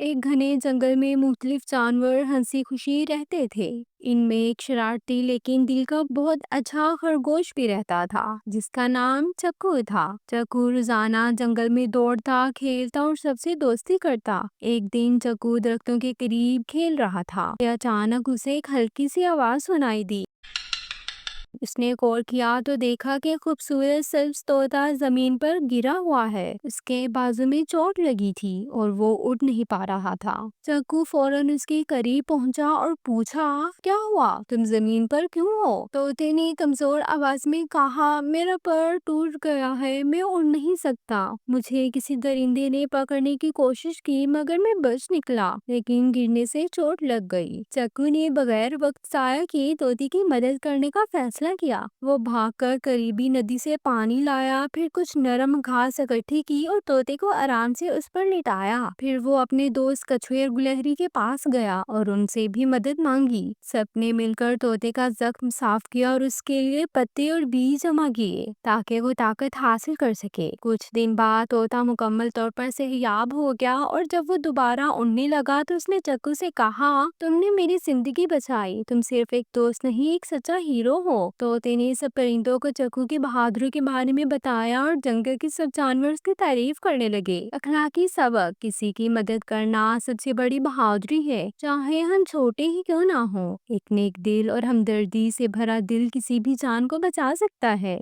एक घने जंगल में मुख्तलिफ जानवर हंसी खुशी रहते थे। इनमें एक शरारती लेकिन दिल का बहुत अच्छा खरगोश भी रहता था, जिसका नाम चक्कू था। चक्कू रोजाना जंगल में दौड़ता, खेलता और सबसे दोस्ती करता। एक दिन चक्कू दरख्तों के करीब खेल रहा था कि अचानक उसे एक हल्की सी आवाज सुनाई दी। उसने गौर किया तो देखा कि खूबसूरत सब्ज तोता जमीन पर गिरा हुआ है। उसके बाजू में चोट लगी थी और वो उड़ नहीं पा रहा था। चक्कू फौरन उसके करीब पहुंचा और पूछा, क्या हुआ, तुम जमीन पर क्यों हो? तोते ने कमजोर आवाज में कहा, मेरा पैर टूट गया है, मैं उड़ नहीं सकता। मुझे किसी दरिंदे ने पकड़ने की कोशिश की मगर मैं बच निकला, लेकिन गिरने से चोट लग गई। चक्कू ने बगैर वक्त जाया किए तोते की मदद करने का फैसला किया। वो भागकर करीबी नदी से पानी लाया, फिर कुछ नरम घास इकट्ठी की और तोते को आराम से उस पर लिटाया। फिर वो अपने दोस्त कछुए और गुलहरी के पास गया और उनसे भी मदद मांगी। सबने मिलकर तोते का जख्म साफ किया और उसके लिए पत्ते और बीज जमा किए ताकि वो ताकत हासिल कर सके। कुछ दिन बाद तोता मुकम्मल तौर पर सेहयाब हो गया और जब वो दोबारा उड़ने लगा तो उसने चक्कू से कहा, तुमने मेरी जिंदगी बचाई, तुम सिर्फ एक दोस्त नहीं, एक सच्चा हीरो हो। तोते ने सब परिंदों को चक्कू की बहादुरी के बारे में बताया और जंगल के सब जानवर उसकी तारीफ करने लगे। अखलाकी सबक, किसी की मदद करना सबसे बड़ी बहादुरी है, चाहे हम छोटे ही क्यों ना हो। एक नेक दिल और हमदर्दी से भरा दिल किसी भी जान को बचा सकता है।